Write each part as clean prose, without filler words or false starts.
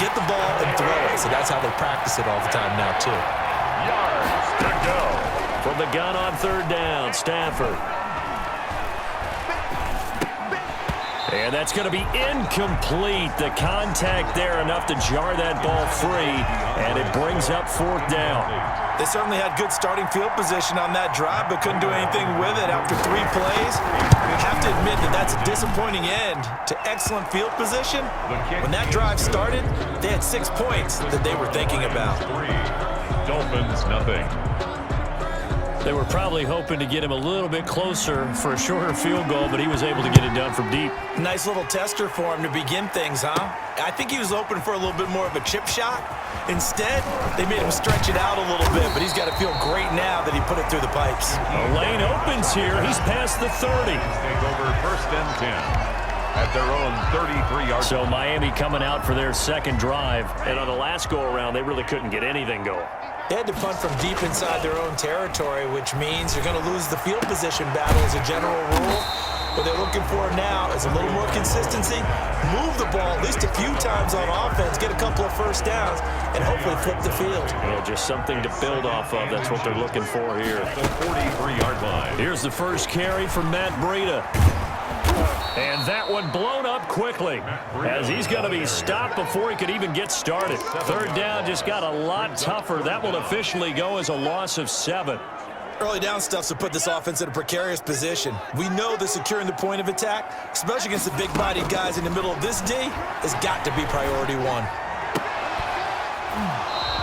get the ball and throw it. So that's how they practice it all the time now, too. Yards to go. From the gun on third down, Stafford. And that's going to be incomplete. The contact there enough to jar that ball free, and it brings up fourth down. They certainly had good starting field position on that drive, but couldn't do anything with it after 3 plays. You have to admit that that's a disappointing end to excellent field position. When that drive started, they had 6 points that they were thinking about. Dolphins, nothing. They were probably hoping to get him a little bit closer for a shorter field goal, but he was able to get it done from deep. Nice little tester for him to begin things, huh? I think he was hoping for a little bit more of a chip shot. Instead, they made him stretch it out a little bit, but he's got to feel great now that he put it through the pipes. A lane opens here. He's past the 30. Take over 1st and 10 at their own 33-yard. So Miami coming out for their second drive, and on the last go-around, they really couldn't get anything going. They had to punt from deep inside their own territory, which means you're going to lose the field position battle as a general rule. What they're looking for now is a little more consistency, move the ball at least a few times on offense, get a couple of first downs, and hopefully flip the field. Well, just something to build off of. That's what they're looking for here. The 43-yard line. Here's the first carry from Matt Breida. And that one blown up quickly as he's going to be stopped before he could even get started. Third down just got a lot tougher. That will officially go as a loss of 7. Early down stuff's to put this offense in a precarious position. We know that securing the point of attack, especially against the big-bodied guys in the middle of this D, has got to be priority 1.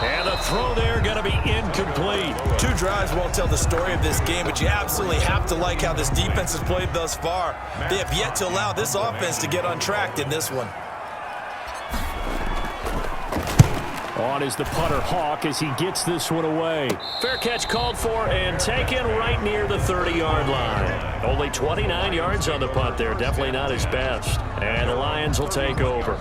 And the throw there going to be incomplete. 2 drives won't tell the story of this game, but you absolutely have to like how this defense has played thus far. They have yet to allow this offense to get untracked in this one. On is the punter Hawk as he gets this one away. Fair catch called for and taken right near the 30-yard line. Only 29 yards on the punt there. Definitely not his best. And the Lions will take over.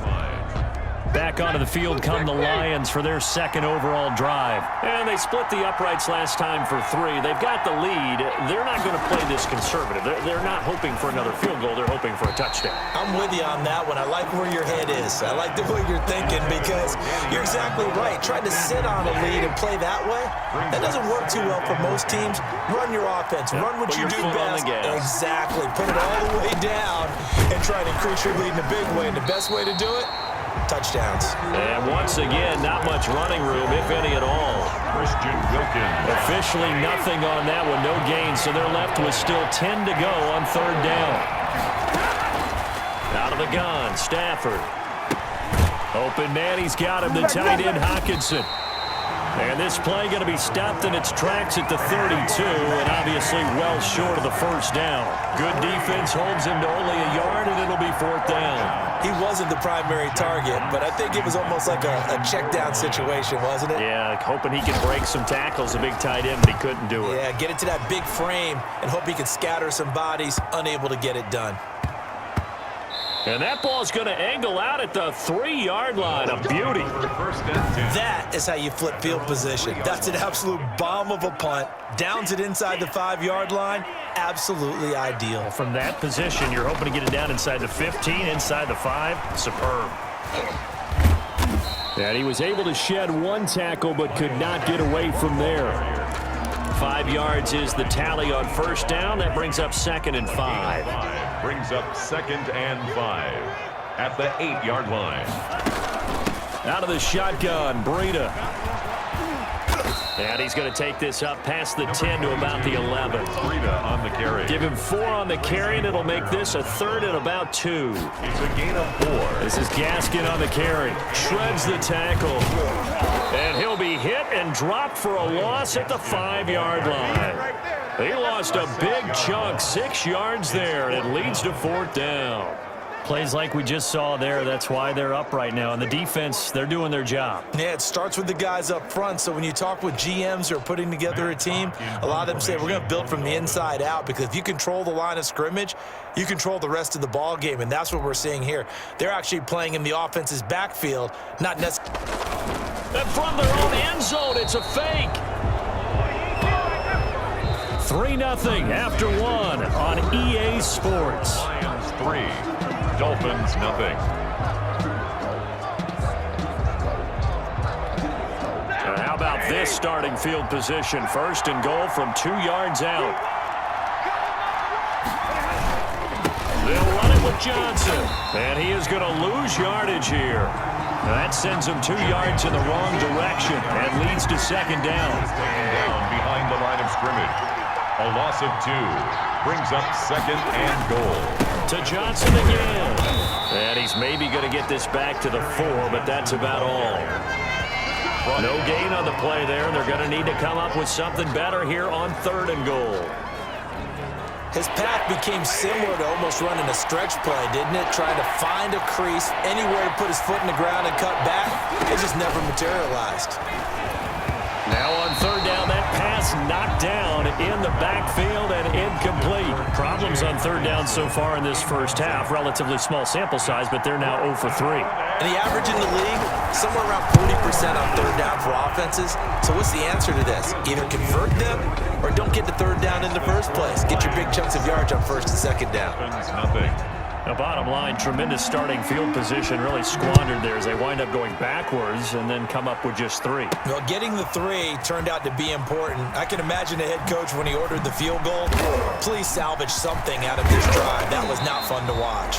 Back onto the field come the Lions for their second overall drive. And they split the uprights last time for 3. They've got the lead. They're not going to play this conservative. They're not hoping for another field goal. They're hoping for a touchdown. I'm with you on that one. I like where your head is. I like the way you're thinking because you're exactly right. Trying to sit on a lead and play that way, that doesn't work too well for most teams. Run your offense. Run what you do best. Exactly. Put it all the way down and try to increase your lead in a big way. And the best way to do it, touchdowns. And once again, not much running room, if any at all. Christian Wilkins. Officially nothing on that one, no gain, so they're left with still 10 to go on third down. Out of the gun, Stafford. Open man, he's got him, the tight end Hockenson. And this play going to be stopped in its tracks at the 32, and obviously well short of the first down. Good defense holds him to only a yard, and it'll be fourth down. He wasn't the primary target, but I think it was almost like a check down situation, wasn't it? Yeah, hoping he could break some tackles, a big tight end, but he couldn't do it. Yeah, get it to that big frame and hope he can scatter some bodies, unable to get it done. And that ball's going to angle out at the 3-yard line. A beauty. That is how you flip field position. That's an absolute bomb of a punt. Downs it inside the 5-yard line. Absolutely ideal. From that position, you're hoping to get it down inside the 15, inside the 5. Superb. And he was able to shed 1 tackle but could not get away from there. 5 yards is the tally on first down. That brings up 2nd and 5. Brings up 2nd and 5 at the 8-yard line. Out of the shotgun, Breida. And he's going to take this up past the 10 to about the 11. Breida on the carry. Give him 4 on the carry, and it'll make this a 3rd and about 2. It's a gain of 4. This is Gaskin on the carry. Shreds the tackle. And he'll be hit and dropped for a loss at the 5-yard line. He lost a big chunk, 6 yards there, and it leads to fourth down. Plays like we just saw there, that's why they're up right now. And the defense, they're doing their job. Yeah, it starts with the guys up front. So when you talk with GMs who are putting together a team, a lot of them say we're going to build from the inside out because if you control the line of scrimmage, you control the rest of the ball game, and that's what we're seeing here. They're actually playing in the offense's backfield, not necessarily. And from their own end zone, it's a fake. 3-0 after 1 on EA Sports. Lions 3, Dolphins nothing. this starting field position. First and goal from 2 yards out. They'll run it with Johnson. And he is going to lose yardage here. That sends him 2 yards in the wrong direction and leads to second down. Taken down behind the line of scrimmage. A loss of 2 brings up second and goal. To Johnson again. And he's maybe going to get this back to the 4, but that's about all. No gain on the play there. They're going to need to come up with something better here on 3rd and goal. His path became similar to almost running a stretch play, didn't it? Trying to find a crease, anywhere to put his foot in the ground and cut back. It just never materialized. Now on 3rd down, that pass knocked down in the backfield and incomplete. Problems on 3rd down so far in this first half. Relatively small sample size, but they're now 0 for 3. And the average in the league, somewhere around 40% on 3rd down for offenses. So what's the answer to this? Either convert them or don't get to 3rd down in the first place. Get your big chunks of yards on 1st and 2nd down. Nothing. The bottom line, tremendous starting field position, really squandered there as they wind up going backwards and then come up with just 3. Well, getting the 3 turned out to be important. I can imagine the head coach when he ordered the field goal. Please salvage something out of this drive. That was not fun to watch.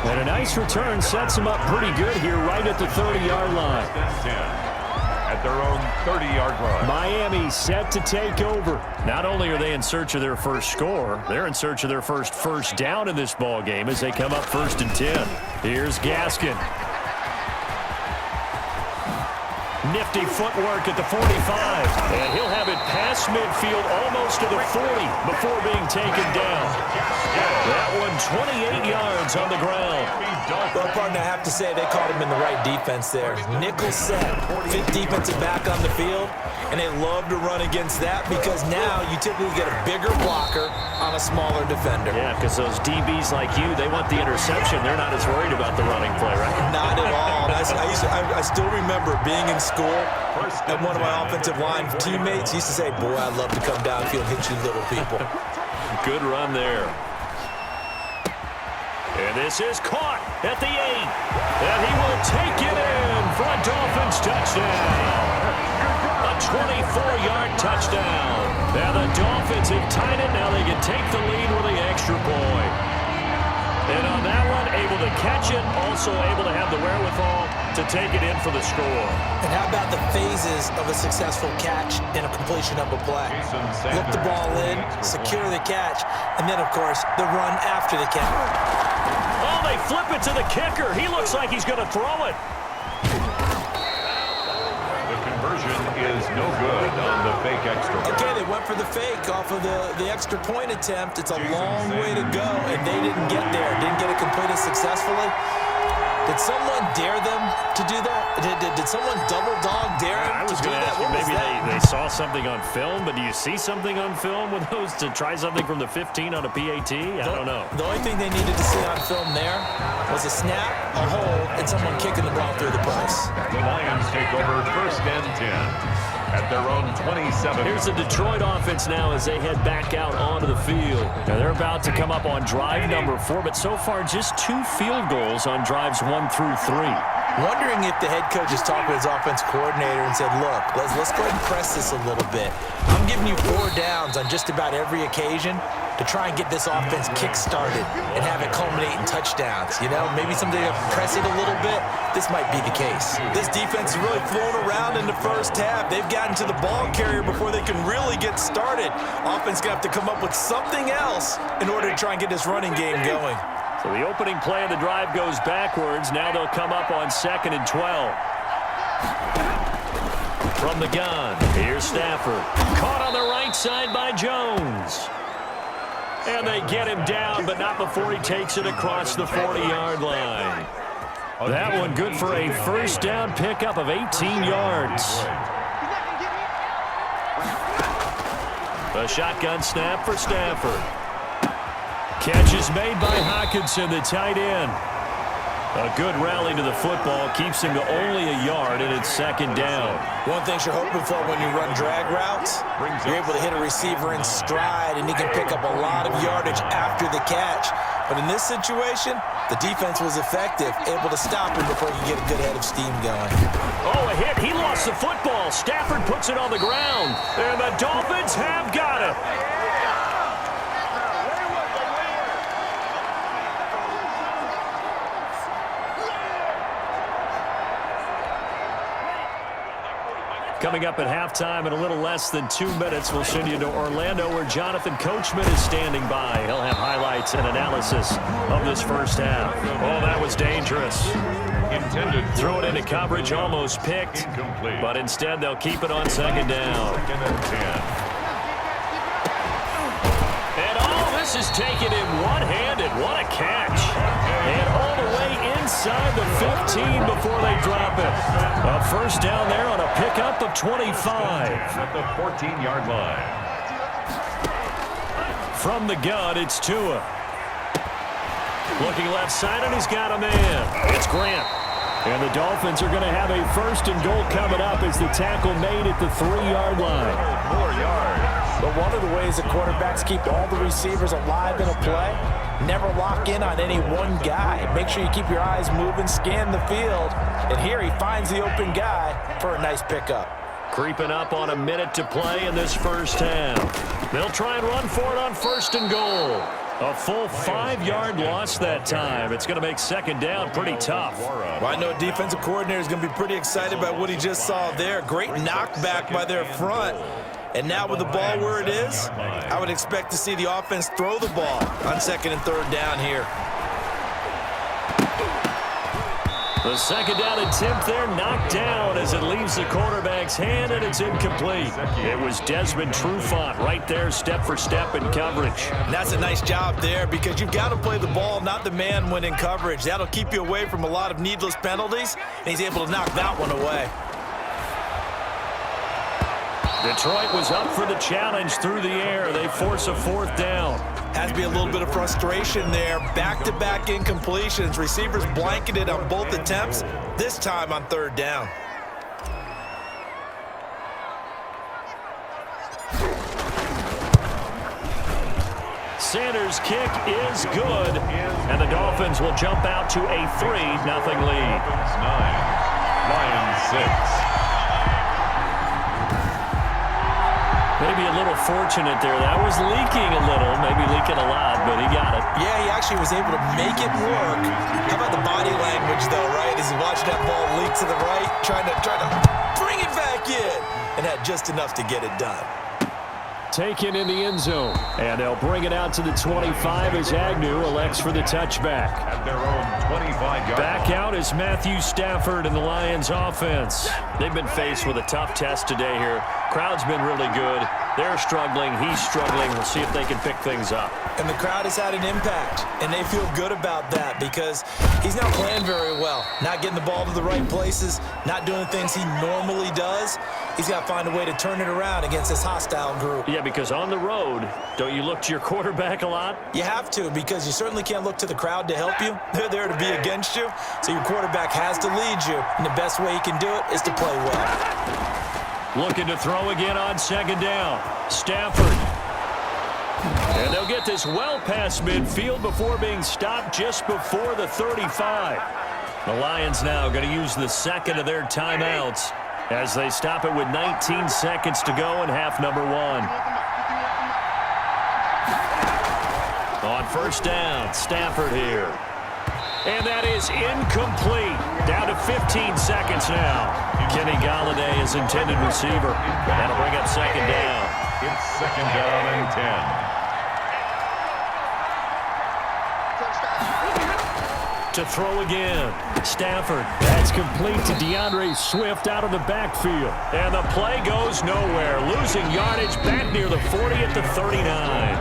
And a nice return sets him up pretty good here right at the 30-yard line. 10. At their own 30-yard line. Miami set to take over. Not only are they in search of their first score, they're in search of their first down in this ball game as they come up 1st and 10. Here's Gaskin. Nifty footwork at the 45. And he'll have it past midfield almost to the 40 before being taken down. That one 28 yards on the ground. Well, partner, I have to say they caught him in the right defense there. Nickel set, 5th defensive back on the field, and they love to run against that because now you typically get a bigger blocker on a smaller defender. Yeah, because those DBs like you, they want the interception. They're not as worried about the running play, right? Not at all. I still remember being in school, and one of my offensive line teammates used to say, boy, I'd love to come downfield and hit you little people. Good run there. And this is caught at the 8. And he will take it in for a Dolphins touchdown. A 24-yard touchdown. Now the Dolphins have tied it. Now they can take the lead with the extra point. And on that one, able to catch it, also able to have the wherewithal to take it in for the score. And how about the phases of a successful catch and a completion of a play? Look the ball in, secure the catch, and then, of course, the run after the catch. Oh, they flip it to the kicker. He looks like he's going to throw it. The conversion is no good on the fake extra point. Okay, they went for the fake off of the extra point attempt. It's a long way to go, and they didn't get there. Didn't get it completed successfully. Did someone dare them to do that? Did someone double dog dare I them was to do going to that? ask you, What was maybe that? they saw something on film, but do you see something on film with those to try something from the 15 on a PAT? I don't know. The only thing they needed to see on film there was a snap, a hold, and someone kicking the ball through the post. The Lions take over 1st and 10 at their own 27. Here's the Detroit offense now as they head back out onto the field. Now they're about to come up on drive number 4, but so far just 2 field goals on drives 1 through 3. Wondering if the head coach is talking to his offense coordinator and said, look, let's go ahead and press this a little bit. I'm giving you 4 downs on just about every occasion to try and get this offense kick-started and have it culminate in touchdowns. You know, maybe someday to press it a little bit. This might be the case. This defense is really flown around in the first half. They've gotten to the ball carrier before they can really get started. Offense going to have to come up with something else in order to try and get this running game going. So the opening play of the drive goes backwards. Now they'll come up on 2nd and 12. From the gun, here's Stafford. Caught on the right side by Jones. And they get him down, but not before he takes it across the 40-yard line. That one good for a first down pickup of 18 yards. A shotgun snap for Stafford. Catch is made by Hockenson, the tight end. A good rally to the football keeps him to only a yard, and it's 2nd down. One thing you're hoping for when you run drag routes, you're able to hit a receiver in stride, and he can pick up a lot of yardage after the catch. But in this situation, the defense was effective, able to stop him before he could get a good head of steam going. Oh, a hit. He lost the football. Stafford puts it on the ground. And the Dolphins have got it. Coming up at halftime in a little less than 2 minutes, we'll send you to Orlando where Jonathan Coachman is standing by. He'll have highlights and analysis of this first half. Oh, that was dangerous. Intended. Threw it into coverage, almost picked. Incomplete. But instead, they'll keep it on second down. Second and 10. And all this is taken in one-handed. What a catch. And all the way inside the 15 before they drop it. A first down there on a pickup of 25. At the 14-yard line. From the gun, it's Tua. Looking left side, and he's got a man. It's Grant. And the Dolphins are going to have a first and goal coming up as the tackle made at the 3-yard line. 4 yards. But one of the ways that quarterbacks keep all the receivers alive in a play, never lock in on any one guy. Make sure you keep your eyes moving, scan the field. And here he finds the open guy for a nice pickup. Creeping up on a minute to play in this first half. They'll try and run for it on first and goal. A full 5-yard loss that time. It's going to make second down pretty tough. Well, I know defensive coordinator is going to be pretty excited about what he just saw there. Great knockback by their front. And now with the ball where it is, I would expect to see the offense throw the ball on second and third down here. The second down attempt there knocked down as it leaves the quarterback's hand, and it's incomplete. It was Desmond Trufant right there, step for step in coverage. And that's a nice job there because you've got to play the ball, not the man when in coverage. That'll keep you away from a lot of needless penalties, and he's able to knock that one away. Detroit was up for the challenge through the air. They force a fourth down. Has to be a little bit of frustration there. Back-to-back incompletions. Receivers blanketed on both attempts, this time on third down. Sanders' kick is good, and the Dolphins will jump out to a 3-0 lead. 9, Lions 6. Maybe a little fortunate there. That was leaking a little, maybe leaking a lot, but he got it. Yeah, he actually was able to make it work. How about the body language, though, right? As he watched that ball leak to the right, trying to bring it back in, and had just enough to get it done. Taken in the end zone, and they'll bring it out to the 25 as Agnew elects for the touchback. At their own 25-yard Back out is Matthew Stafford and the Lions offense. They've been faced with a tough test today here. Crowd's been really good. They're struggling. He's struggling. We'll see if they can pick things up. And the crowd has had an impact, and they feel good about that because he's not playing very well, not getting the ball to the right places, not doing things he normally does. He's got to find a way to turn it around against this hostile group. Yeah, because on the road, don't you look to your quarterback a lot? You have to, because you certainly can't look to the crowd to help you. They're there to be against you, so your quarterback has to lead you, and the best way he can do it is to play well. Looking to throw again on second down. Stafford. And they'll get this well past midfield before being stopped just before the 35. The Lions now going to use the second of their timeouts as they stop it with 19 seconds to go in half number 1. On first down, Stafford here. And that is incomplete. Down to 15 seconds now. Kenny Golladay is intended receiver. That'll bring up second down. It's second down and 10. To throw again. Stafford. That's complete to DeAndre Swift out of the backfield. And the play goes nowhere. Losing yardage back near the 40 at the 39.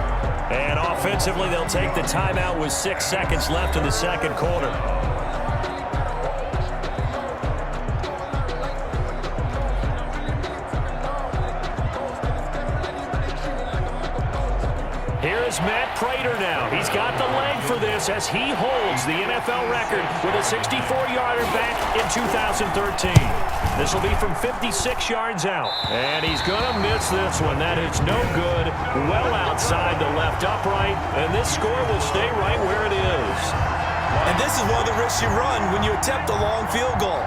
And offensively, they'll take the timeout with 6 seconds left in the second quarter. Here is is Matt Prater now. He's got the leg for this as he holds the NFL record with a 64-yarder back in 2013. This will be from 56 yards out. And he's going to miss this one. That is no good. Well outside the left upright. And this score will stay right where it is. And this is one of the risks you run when you attempt a long field goal.